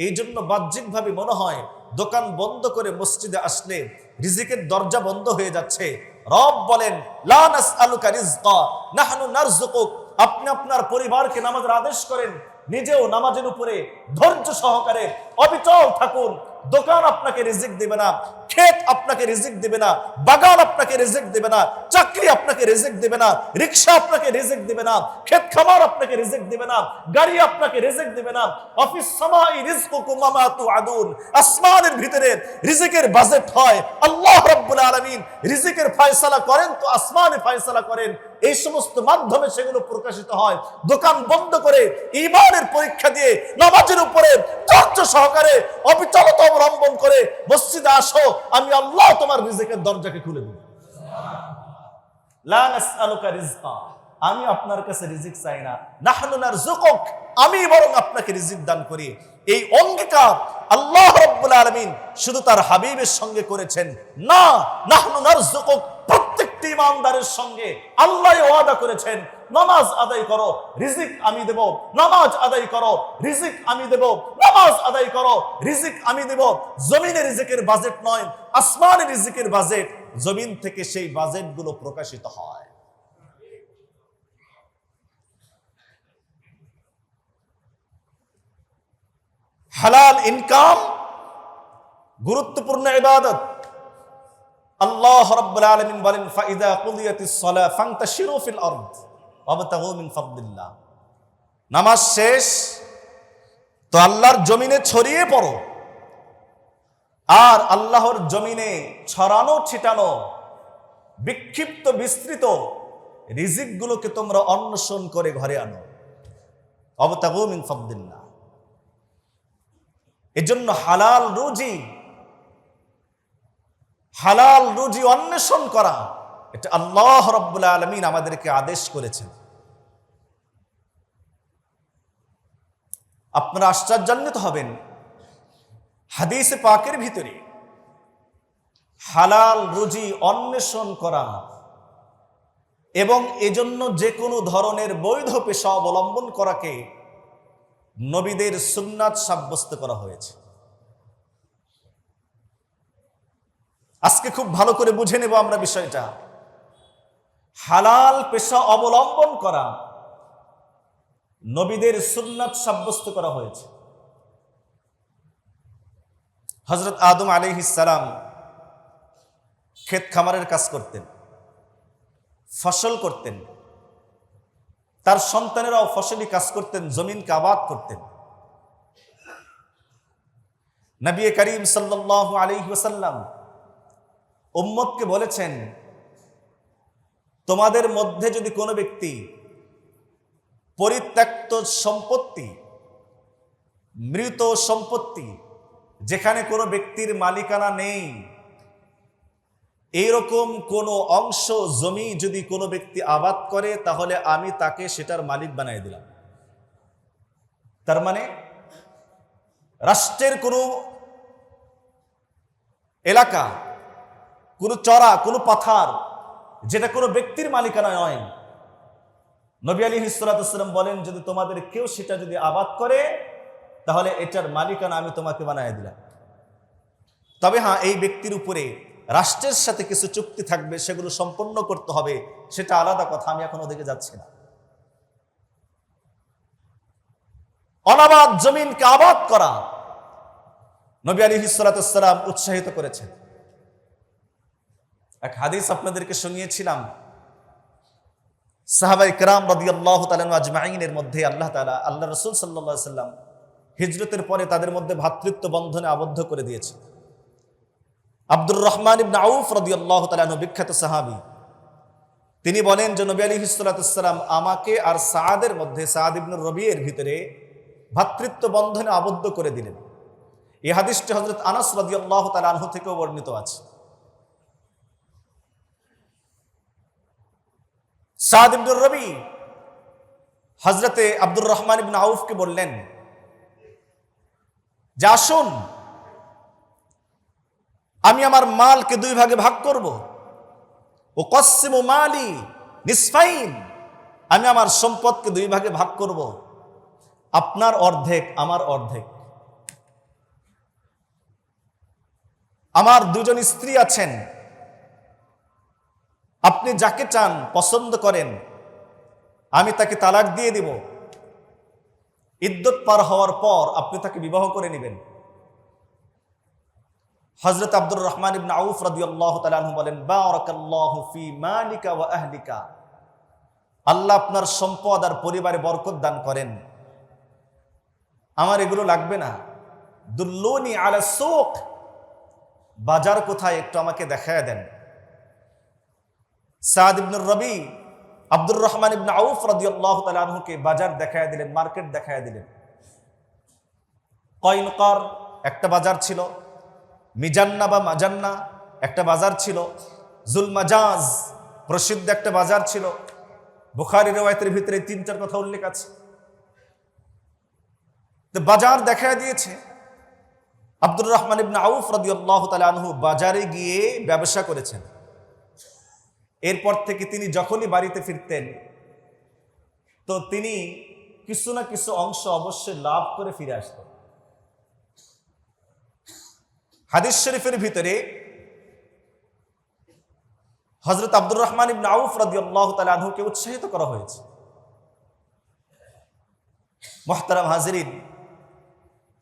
এই জন্য বাহ্যিকভাবে মনে হয় দোকান বন্ধ করে মসজিদে আসলে রিজিকের দরজা বন্ধ হয়ে যাচ্ছে। রব বলেন লা নাসআলুকা রিজকা নাহনু নারযুকুক, আপনি আপনার পরিবারকে নামাজের আদেশ করেন, নিজেও নামাজের উপরে ধৈর্য সহকারে অবিচল থাকুন। দোকান আপনাকে রিজিক দিবে না, ক্ষেত আপনাকে রিজিক দিবে না, বাগান আপনাকে রিজিক দিবে না, চাকরি আপনাকে রিজিক দিবে না, রিকশা আপনাকে রিজিক দিবে না, ক্ষেত খামার আপনাকে রিজিক দিবে না, গাড়ি আপনাকে রিজিক দিবে না। অফিস সামাই রিজকুকুম ওয়া তুআদুন, আসমানের ভিতরে রিজিকের বাজেট হয়। আল্লাহ রাব্বুল আলামিন রিজিকের ফয়সালা করেন তো আসমানে ফয়সালা করেন, এই সমস্ত মাধ্যমে সেগুলো প্রকাশিত হয়। দোকান বন্ধ করে ঈমানের পরীক্ষা দিয়ে নামাজের উপরে ধৈর্য সহকারে অবিচলতা অবলম্বন করে মসজিদে আসো, আমি আল্লাহ তোমার রিজিকের দরজাকে খুলে দেব। লা নাসআলুকা রিজকা, আমি আপনার কাছে রিজিক চাই না, নাহনু নারযুকুক, আমি বরং আপনাকে রিজিক দান করি। এই অঙ্গীকার আল্লাহ রাব্বুল আলামিন শুধু তার হাবিবের সঙ্গে করেছেন না, নাহনু নারযুকুক প্রত্যেকটি ইমানদারের সঙ্গে আল্লাহ ওয়াদা করেছেন, নামাজ আদায় করো রিজিক আমি দেব, নামাজ আদায় করো রিজিক আমি দেব, নামাজ আদায় করো রিজিক আমি দেব। জমিনের রিজিকের বাজেট নয়, আসমানের রিজিকের বাজেট, জমিন থেকে সেই বাজেটগুলো প্রকাশিত হয়। হালাল ইনকাম গুরুত্বপূর্ণ ইবাদত। আল্লাহ রাব্বুল আলামিন বলেন ফাইদা কুদিয়াতিস সালাহ ফান্তাশিরু ফিল আরদ ওয়াবতাগু মিন ফাদলিল্লাহ, নামাজ শেষ তো আল্লাহর জমিনে ছড়িয়ে পড়ো, আর আল্লাহর জমিনে ছড়ানো ছিটানো বিক্ষিপ্ত বিস্তৃত রিজিকগুলোকে তোমরা অন্বেষণ করে ঘরে আনো। ওয়াবতাগু মিন ফাদলিল্লাহ, এজন্য হালাল রুজি অন্বেষণ করা এটা আল্লাহ রাব্বুল আলামিন আমাদেরকে আদেশ করেছেন। আপনারা আশ্চর্যান্বিত হবেন, হাদিসে পাকের ভিতরে হালাল রুজি অন্বেষণ করা এবং এজন্য যে কোনো ধরনের বৈধ পেশা অবলম্বন করাকে নবীদের সুন্নাত সাব্যস্ত করা হয়েছে। আজকে খুব ভালো করে বুঝে নেব আমরা বিষয়টা। হালাল পেশা অবলম্বন করা নবীদের সুন্নাত সাব্যস্ত করা হয়েছে। হযরত আদম আলাইহিস সালাম ক্ষেত খামারের কাজ করতেন, ফসল করতেন, তার সন্তানেরাও ফসলি কাজ করতেন, জমিনকে আবাদ করতেন। নবী করিম সাল্লাল্লাহু আলাইহি ওয়াসাল্লাম উম্মতকে বলেছেন, তোমাদের মধ্যে যদি কোনো ব্যক্তি পরিত্যক্ত সম্পত্তি, মৃত সম্পত্তি, যেখানে কোনো ব্যক্তির মালিকানা নেই, এইরকম কোনো অংশ জমি যদি কোনো ব্যক্তি আবাদ করে, তাহলে আমি তাকে সেটার মালিক বানিয়ে দিলাম। তার মানে রাষ্ট্রের কোনো এলাকা, কোনো চড়া, কোনো পাথার, যেটা কোনো ব্যক্তির মালিকানা নয়, নবী আলাইহিস সালাতু ওয়াস সালাম বলেন, যদি তোমাদের কেউ সেটা যদি আবাদ করে, তাহলে এটার মালিকানা আমি তোমাকে বানিয়ে দিলাম। তবে হ্যাঁ, এই ব্যক্তির উপরে রাষ্ট্রের সাথে কিছু চুক্তি থাকবে, সেগুলো সম্পন্ন করতে হবে, সেটা আলাদা কথা, আমি এখন ওদিকে যাচ্ছি না। অনাবাদ জমিনকে আবাদ করা নবী আলাইহিস সালাতু ওয়াস সালাম উৎসাহিত করেছেন। এক হাদিস আপনাদেরকে শুনিয়েছিলাম, সাহাবায়ে কেরাম রাদিয়াল্লাহু তাআলা আজমাইনের মধ্যে আল্লাহ তাআলা, আল্লাহ রাসূল সাল্লাল্লাহু আলাইহি সাল্লাম হিজরতের পরে তাদের মধ্যে ভ্রাতৃত্ব বন্ধনে আবদ্ধ করে দিয়েছে। আব্দুর রহমান ইবনে আউফ রাদিয়াল্লাহু তাআলা আনহু বিখ্যাত সাহাবী, তিনি বলেন যে নবী আলাইহিস সালাতু ওয়াস সালাম আমাকে আর সাআদের মধ্যে, সাআদ ইবনে রবিয়ের ভিতরে ভ্রাতৃত্ব বন্ধনে আবদ্ধ করে দিলেন। এই হাদিসটি হযরত আনাস রাদিয়াল্লাহু তাআলা আনহু থেকেও বর্ণিত আছে। সাআদ ইবনে রবি হযরতে আব্দুর রহমান ইবনে আউফকে বললেন যে, আসুন আমি আমার মালকে দুই ভাগে ভাগ করব। ও কসিমু মালি নিসফাইন, আমি আমার সম্পদকে দুই ভাগে ভাগ করব, আপনার অর্ধেক, আমার অর্ধেক। আমার দুজন স্ত্রী আছেন, আপনি যাকে চান, পছন্দ করেন, আমি তাকে তালাক দিয়ে দিব। ইদ্যত পার হওয়ার পর আপনি তাকে বিবাহ করে নেবেন। হযরত আব্দুর রহমান ইবনে আউফ রাদিয়াল্লাহু তাআলা আনহু বলেন, বারাকাল্লাহু ফি মালিকা ওয়া আহলিকা, আল্লাহ আপনার সম্পদ আর পরিবারে বরকত দান করেন, আমার এগুলো লাগবে না। দুল্লুনি আলা সুক, বাজার কোথায় একটু আমাকে দেখায় দেন। সাআদ ইবনে রবি আব্দুর রহমান ইবনে আউফ রাদিয়াল্লাহু তাআলা আনহুকে বাজার দেখায় দিলেন, মার্কেট দেখায় দিলেন। কয়নকার একটা বাজার ছিল, মিজান্না বা মাজান্না একটা বাজার ছিল, জুলমাজাজ প্রসিদ্ধ একটা বাজার ছিল। বুখারী riwayতের ভিতরে 3-4 কথা উল্লেখ আছে। তো বাজার দেখায় দিয়েছে। আব্দুর রহমান ইবনে আউফ রাদিয়াল্লাহু তাআলা আনহু বাজারে গিয়ে ব্যবসা করেছেন। এরপর থেকে তিনি যখনই বাড়িতে ফিরতেন, তো তিনি কিছু না কিছু অংশ অবশ্যই লাভ করে ফিরে আসতেন। হাদিস শরীফের ভিতরে হযরত আব্দুর রহমান ইবনে আউফ রাদিয়াল্লাহু তাআলা আনহুকে উৎসাহিত করা হয়েছে। মুহতারাম হাজিরিন,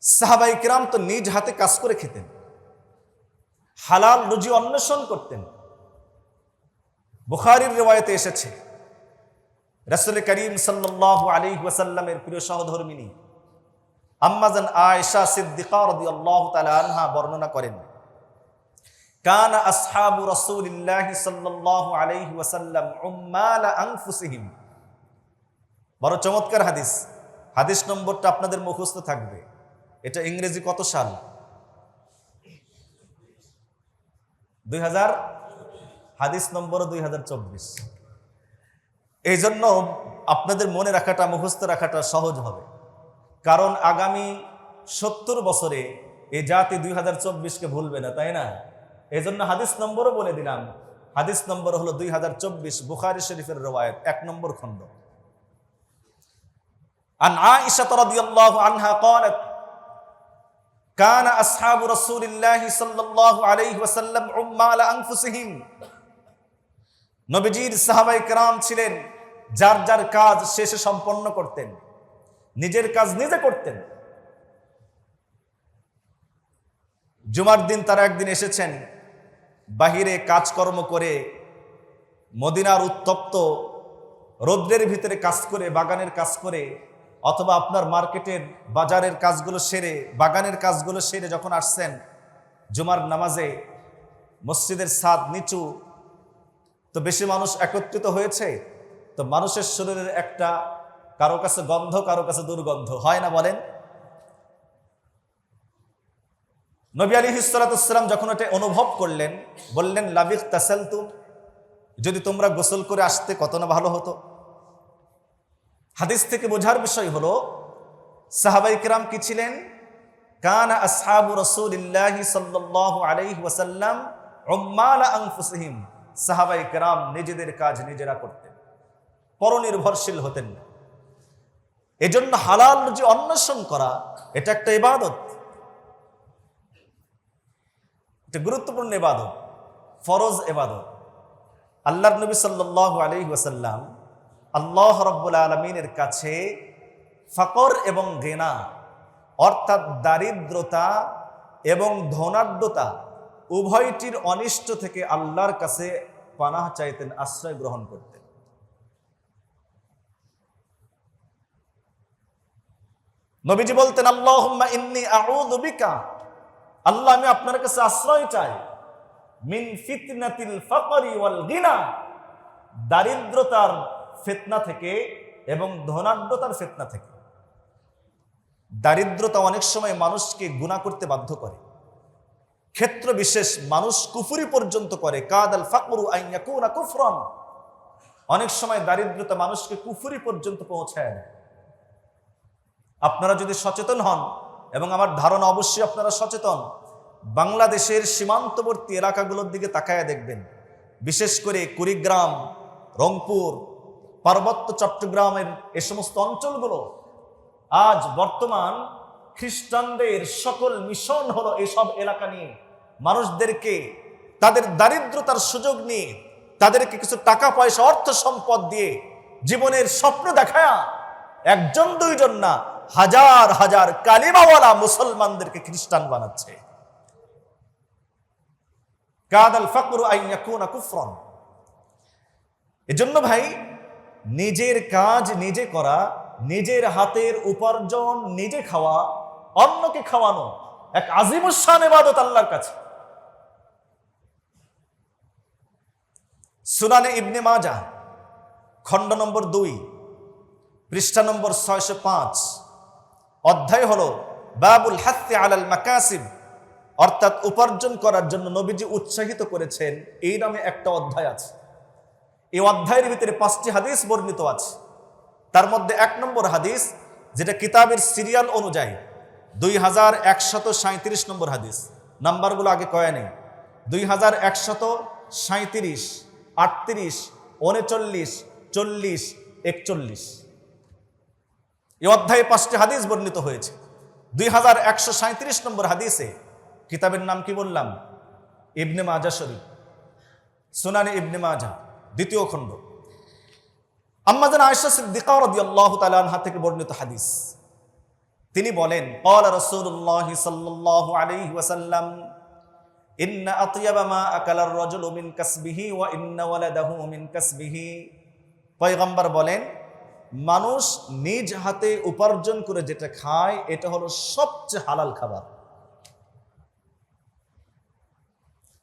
সাহাবায়ে কিরাম তো নিজ হাতে কাজ করে খেতেন, হালাল রুজি অন্বেষণ করতেন। বুখারীর রিওয়ায়াতে এসেছে, রাসূল করিম সাল্লাল্লাহু আলাইহি ওয়াসাল্লামের প্রিয় সহধর্মিনী আম্মাজান আয়েশা সিদ্দিকা রাদিয়াল্লাহু তাআলা আনহা বর্ণনা করেন, কানা আসহাবু রাসূলিল্লাহি সাল্লাল্লাহু আলাইহি ওয়াসাল্লাম উম্মালা আনফুসিহিম। বড় চমৎকার হাদিস। হাদিস নম্বরটা আপনাদের মুখস্থ থাকবে। এটা ইংরেজি কত সাল? 2000। হাদিস নম্বর 2024। এই জন্য আপনাদের মনে রাখাটা, মুখস্থ রাখাটা সহজ হবে, কারণ আগামী 70 বছরে এই জাতি 2024কে ভুলবে না, তাই না? এই জন্য হাদিস নম্বরও বলে দিলাম। হাদিস নম্বর হলো 2024, বুখারী শরীফের রওয়ায়াত, 1 নম্বর খণ্ড। আন আয়েশা রাদিয়াল্লাহু আনহা قالت كان اصحاب رسول الله صلى الله عليه وسلم عمال انفسهم। নবীজির সাহাবায়ে কেরাম ছিলেন যার যার কাজ শেষে সম্পন্ন করতেন, নিজের কাজ নিজে করতেন। জুমার দিন তারা একদিন এসেছেন, বাহিরে কাজকর্ম করে, মদিনার উত্তপ্ত রৌদ্রের ভিতরে কাজ করে, বাগানের কাজ করে, অথবা আপনার মার্কেটের বাজারের কাজগুলো সেরে, বাগানের কাজগুলো সেরে যখন আসছেন জুমার নামাজে, মসজিদের ছাদ নিচু, তো বেশি মানুষ একত্রিত হয়েছে, তো মানুষের শরীরের একটা কারো কাছে গন্ধ, কারো কাছে দুর্গন্ধ হয় না, বলেন? নবী আলাইহিস সালাতু ওয়াস সালাম যখন এটা অনুভব করলেন, বললেন লাবিক তাসালতুম, যদি তোমরা গোসল করে আসতে কত না ভালো হতো। হাদিস থেকে বোঝার বিষয় হলো সাহাবায়ে কেরাম কি ছিলেন? কানা আসহাবু রাসূলিল্লাহি সাল্লাল্লাহু আলাইহি ওয়াসাল্লাম উম্মালা আনফুসিহিম। সাহাবায়ে কেরাম নিজেদের কাজ নিজেরা করতেন, পরনির্ভরশীল হতেন না। এজন্য হালাল রুজি অন্বেষণ করা এটা একটা ইবাদত, এটা গুরুত্বপূর্ণ ইবাদত, ফরজ ইবাদত। আল্লাহর নবী সাল্লাল্লাহু আলাইহি ওয়াসাল্লাম আল্লাহ রাব্বুল আলামিনের কাছে ফাকর এবং গিনা, অর্থাৎ দারিদ্রতা এবং ধনাঢ্যতা, উভয়টির অনিষ্ট থেকে আল্লাহর কাছে পানাহ চাইতেন, আশ্রয় গ্রহণ করতেন। নবীজি বলতেন আল্লাহুম্মা ইন্নী আউযু বিকা, আল্লাহ আমি আপনার কাছে আশ্রয় চাই, মিন ফিতনাতিল ফাকরি ওয়াল গিনা, দারিদ্রতার ফিতনা থেকে এবং ধনাঢ্যতার ফিতনা থেকে। দারিদ্রতা অনেক সময় মানুষকে গুনাহ করতে বাধ্য করে, ক্ষেত্র বিশেষ মানুষ কুফরি পর্যন্ত করে। কাদাল ফাকরু আন ইয়াকুনা কুফরান, অনেক সময় দারিদ্রতা মানুষকে কুফরি পর্যন্ত পৌঁছায় না। আপনারা যদি সচেতন হন, এবং আমার ধারণা অবশ্যই আপনারা সচেতন, বাংলাদেশের সীমান্তবর্তী এলাকাগুলোর দিকে তাকায় দেখবেন, বিশেষ করে কুড়িগ্রাম, রংপুর, পার্বত্য চট্টগ্রামের এ সমস্ত অঞ্চলগুলো আজ বর্তমান খ্রিস্টানদের সকল মিশন হলো এসব এলাকা নিয়ে মানুষদেরকে তাদের দারিদ্রতার সুযোগ নিয়ে, তাদেরকে কিছু টাকা পয়সা, অর্থ সম্পদ দিয়ে জীবনের স্বপ্ন দেখায়া একজন দুইজন না, হাজার হাজার কালিমাওয়ালা মুসলমানদেরকে খ্রিস্টান বানাচ্ছে। কাদাল ফাকরু আন ইয়াকুনা কুফরান। এজন্য ভাই, নিজের কাজ নিজে করা, নিজের হাতের উপার্জন নিজে খাওয়া, অন্যকে খাওয়ানো এক আযীমুশ শান ইবাদত আল্লাহর কাছে। সুনানে ইবনে মাজাহ খণ্ড নম্বর 2, পৃষ্ঠা নম্বর 605, অধ্যায় হলো বাবুল হাসি আলাল মাকাসিব, অর্থাৎ উপার্জন করার জন্য নবীজি উৎসাহিত করেছেন, এই নামে একটা অধ্যায় আছে। এই অধ্যায়ের ভিতরে 5টি হাদিস বর্ণিত আছে। তার মধ্যে 1 নম্বর হাদিস, যেটা কিতাবের সিরিয়াল অনুযায়ী 2137 নম্বর হাদিস, নাম্বারগুলো আগে কয়া নেই, 2137, 38, 39, 40, 41। এই অধ্যায়ে 5টি হাদিস বর্ণিত হয়েছে। 2137 নম্বর হাদিসে, কিতাবের নাম কি বললাম? ইবনে মাজাহ শরীফ, সুনানে ইবনে মাজাহ 2য় খণ্ড। আম্মা জান আয়েশা সিদ্দিকা রাদিয়াল্লাহু তাআলা আনহা থেকে বর্ণিত হাদিস, তিনি বলেন ক্বালা রাসূলুল্লাহ সাল্লাল্লাহু আলাইহি ওয়াসাল্লাম ইন্না আতয়াবা মা আকালার রাজুলু মিন কাসবিহি ওয়া ইন্না ওয়ালাদাহু মিন কাসবিহি। পয়গম্বর বলেন, মানুষ নিজ হাতে উপার্জন করে যেটা খায় এটা হলো সবচেয়ে হালাল খাবার,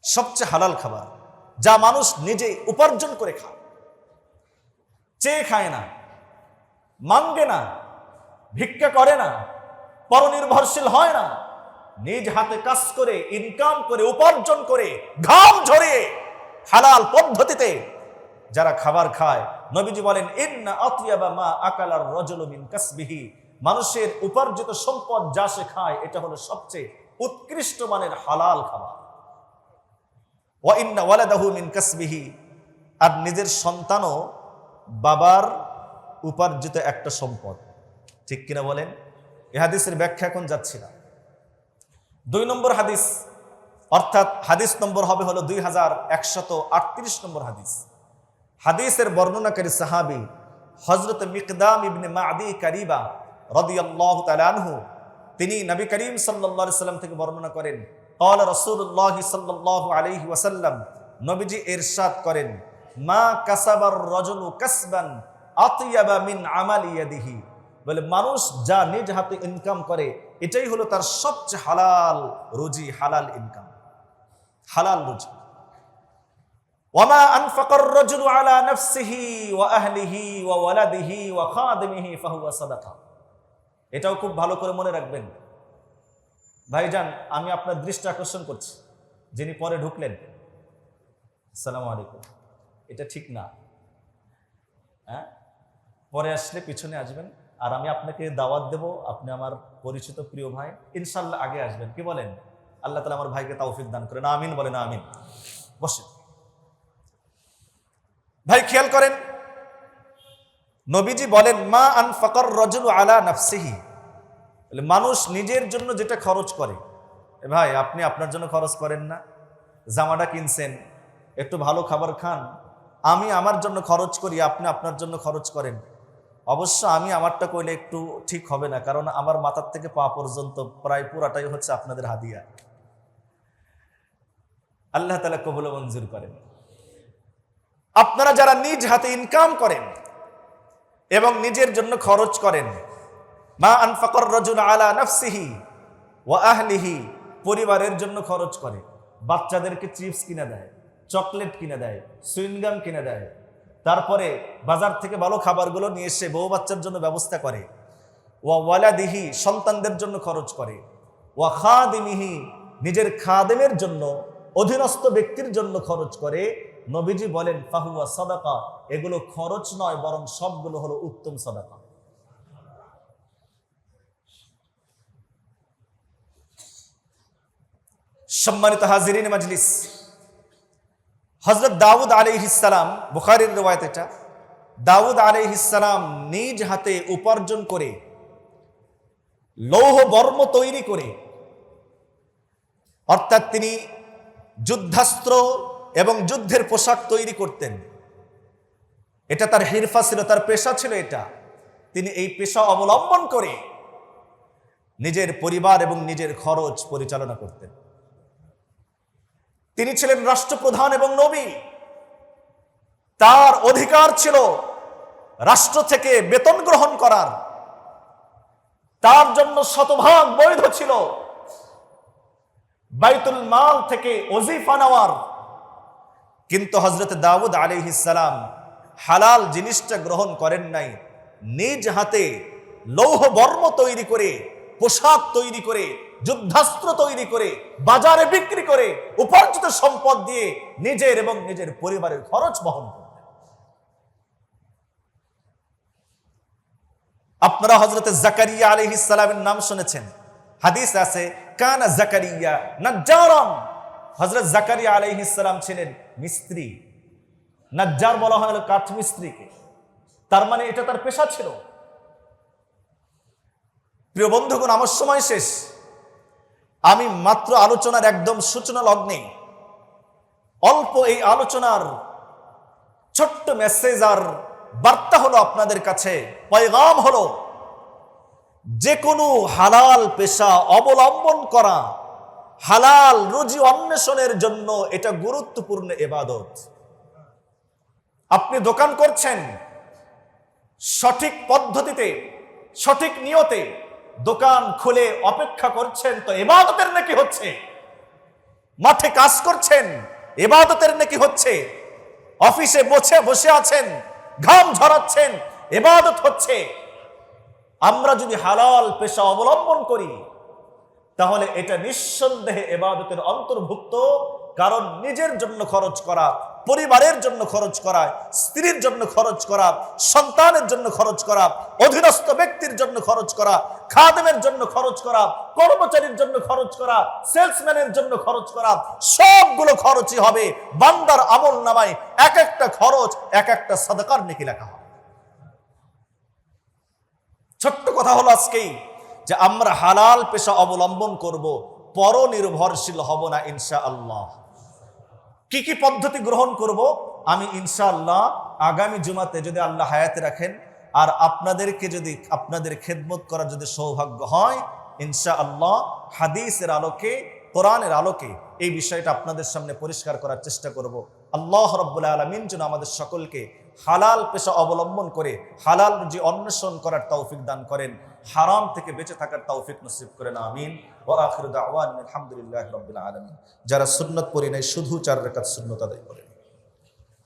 সবচেয়ে হালাল খাবার, যা মানুষ নিজে উপার্জন করে খায়, চেয়ে খায় না, মাঙ্গে না, ভিক্ষা করে না, পরনির্ভরশীল হয় না, নিজ হাতে কাজ করে, ইনকাম করে, উপার্জন করে, ঘাম ঝরিয়ে হালাল পদ্ধতিতে যারা খাবার খায়, নবীজি বলেন ইন্না আতইয়াবা মা আকালার রাজুলু মিন কাসবিহি, মানুষের উপার্জিত সম্পদ যা সে খায় এটা হলো সবচেয়ে উৎকৃষ্ট মানের হালাল খাবার। ওয়া ইন্না ওয়ালাদাহু মিন কাসবিহি, আর নিজের সন্তানও বাবার উপার্জিত একটা সম্পদ। ঠিক কিনা বলেন? এই হাদিসের ব্যাখ্যা এখন যাচ্ছি না। 2 নম্বর হাদিস, অর্থাৎ হাদিস নম্বর হবে হলো 2138 নম্বর হাদিস। হাদিসের বর্ণনাকারী সাহাবী হযরত মিকদাম ইবনে মাদি কারিবা রাদিয়াল্লাহু তাআলা আনহু, তিনি নবী করিম সাল্লাল্লাহু আলাইহি ওয়াসাল্লাম থেকে বর্ণনা করেন, ক্বালা রাসূলুল্লাহ সাল্লাল্লাহু আলাইহি ওয়াসাল্লাম, নবীজি ইরশাদ করেন, মা কাসাবার রাজুলু কাসবান আতইয়াবা মিন আমালি ইয়াদিহি, বলে মানুষ যা নিজ হাতে ইনকাম করে এটাই হলো তার সবচেয়ে হালাল রুজি, হালাল ইনকাম, হালাল রুজি। ওয়ামা আনফাকার রাজুলু আলা নাফসিহি ওয়া আহলিহি ওয়া ওয়ালাদিহি ওয়া খাদিমিহি ফাহুয়া সাদাকা। এটাও খুব ভালো করে মনে রাখবেন ভাইজান। আমি আপনার দৃষ্টি আকর্ষণ করছি, যিনি পরে ঢুকলেন, আসসালামু আলাইকুম, এটা ঠিক না। হ্যাঁ, পরে আসলে পিছনে আসবেন, আর আমি আপনাকে দাওয়াত দেব, আপনি আমার পরিচিত প্রিয় ভাই, ইনশাল্লাহ আগে আসবেন। কি বলেন? আল্লাহ তাআলা আমার ভাইকে তৌফিক দান করেন, আমিন বলেন, আমিন। বসেন ভাই, খেয়াল করেন, নবীজি বলেন মা আনফাকার রাজুলু আলা নাফসিহি, মানুষ নিজের জন্য যেটা খরচ করে। ভাই, আপনি আপনার জন্য খরচ করেন না? জামাটা কিনছেন, একটু ভালো খাবার খান, আমি আমার জন্য খরচ করি, আপনি আপনার জন্য খরচ করেন। অবশ্য আমি আমারটা কইলে একটু ঠিক হবে না, কারণ আমার মাথার থেকে পা পর্যন্ত প্রায় পুরাটাই হচ্ছে আপনাদের হাদিয়া। আল্লাহ তাআলা কবুল ও মঞ্জুর করেন। আপনারা যারা নিজ হাতে ইনকাম করেন এবং নিজের জন্য খরচ করেন, মা আনফাকার রাজুল আলা নাফসিহি ওয়া আহলিহি, পরিবারের জন্য খরচ করে, বাচ্চাদেরকে চিপস কিনে দেয়, চকলেট কিনে দেয়, সুইংগাম কিনে দেয়, তারপরে বাজার থেকে ভালো খাবারগুলো নিয়ে এসে বউ বাচ্চার জন্য ব্যবস্থা করে, ওয়া ওয়ালাদিহি, সন্তানদের জন্য খরচ করে, ওয়া খাদিমিহি, নিজের খাদেমের জন্য, অধীনস্থ ব্যক্তির জন্য খরচ করে, নবীজি বলেন ফাহুয়া সাদাকা, এগুলো খরচ নয়, বরং সবগুলো হলো উত্তম সাদাকা। সম্মানিত হাজিরিন মাজলিস, হযরত দাউদ আলাইহিস সালাম, বুখারীর riwayat এটা, দাউদ আলাইহিস সালাম নিজ হাতে উপার্জন করে লৌহ বর্ম তৈরি করে, অর্থাৎ তিনি যুদ্ধাস্ত্র এবং যুদ্ধের পোশাক তৈরি করতেন। এটা তার হিরফা ছিল, তার পেশা ছিল এটা। তিনি এই পেশা অবলম্বন করে নিজের পরিবার এবং নিজের খরচ পরিচালনা করতেন। তিনি ছিলেন রাষ্ট্রপ্রধান এবং নবী, তার অধিকার ছিল রাষ্ট্র থেকে বেতন গ্রহণ করার, তার জন্য শতভাগ বৈধ ছিল বাইতুল মাল থেকে ওজিফা নেওয়ার। কিন্তু হযরত দাউদ আলাইহিস সালাম হালাল জিনিসটা গ্রহণ করেন নাই। নিজ হাতে লৌহ বর্ম তৈরি করে, পোশাক তৈরি করে, যুদ্ধাস্ত্র তৈরি করে, বাজারে বিক্রি করে উপার্জিত সম্পদ দিয়ে নিজের এবং নিজের পরিবারের খরচ বহন করতেন। আপনারা হযরত জাকারিয়া আলাইহিস সালামের নাম শুনেছেন, হাদিস আছে কানা জাকারিয়া নাজ্জারান, হযরত জাকারিয়া আলাইহিস সালাম ছিলেন মিস্ত্রি। নাজ্জার বলা হয় কাঠ মিস্ত্রিকে, তার মানে এটা তার পেশা ছিল। প্রিয় বন্ধুগণ, আমার সময় শেষ, আমি মাত্র আলোচনার একদম সূচনা লগ্নে অল্প এই আলোচনার ছোট্ট মেসেজ আর বার্তা হলো আপনাদের কাছে, পয়গাম হলো, যে কোনো হালাল পেশা অবলম্বন করা, হালাল রুজি অন্বেষণের জন্য এটা গুরুত্বপূর্ণ ইবাদত। আপনি দোকান করছেন, সঠিক পদ্ধতিতে সঠিক নিয়তে দোকান খুলে অপেক্ষা করছেন, তো ইবাদতের নাকি হচ্ছে। মাঠে কাজ করছেন, ইবাদতের নাকি হচ্ছে। অফিসে বসে আছেন, ঘাম ঝরাচ্ছেন, ইবাদত হচ্ছে। আমরা যদি হালাল পেশা অবলম্বন করি তাহলে এটা নিঃসন্দেহে ইবাদতের অন্তর্ভুক্ত, কারণ নিজের জন্য খরচ করা, পরিবারের জন্য খরচ করা, স্ত্রীর জন্য খরচ করা, সন্তানের জন্য খরচ করা, অধীনস্থ ব্যক্তির জন্য খরচ করা, খাদেমের জন্য খরচ করা, কর্মচারীর জন্য খরচ করা, সেলসম্যানের জন্য খরচ করা, সবগুলো খরচই হবে বান্দার আমল নামায়। এক একটা খরচ এক একটা সাদাকার নেকি লেখা হবে। ছোট্ট কথা হলো আজকেই যে আমরা হালাল পেশা অবলম্বন করব, পরনির্ভরশীল হব না ইনশাআল্লাহ। কি কি পদ্ধতি গ্রহণ করব আমি ইনশাআল্লাহ আগামী জুমাতে যদি আল্লাহ হায়াতে রাখেন আর আপনাদেরকে যদি আপনাদের খেদমত করার যদি সৌভাগ্য হয়, ইনশাআল্লাহ হাদিসের আলোকে, কোরআনের আলোকে এই বিষয়টা আপনাদের সামনে পরিষ্কার করার চেষ্টা করব। আল্লাহ রাব্বুল আলামিন যেন আমাদের সকলকে হালাল পেশা অবলম্বন করে হালাল রুজি অন্বেষণ করার তৌফিক দান করেন, হারাম থেকে বেঁচে থাকার তৌফিক নসিব করেন, আমিন। ওয়া আখিরু দাওয়ানা আলহামদুলিল্লাহি রাব্বিল আলামিন। যারা সুন্নাত পড়ি নাই শুধু 4 রাকাত সুন্নাত আদায় করে।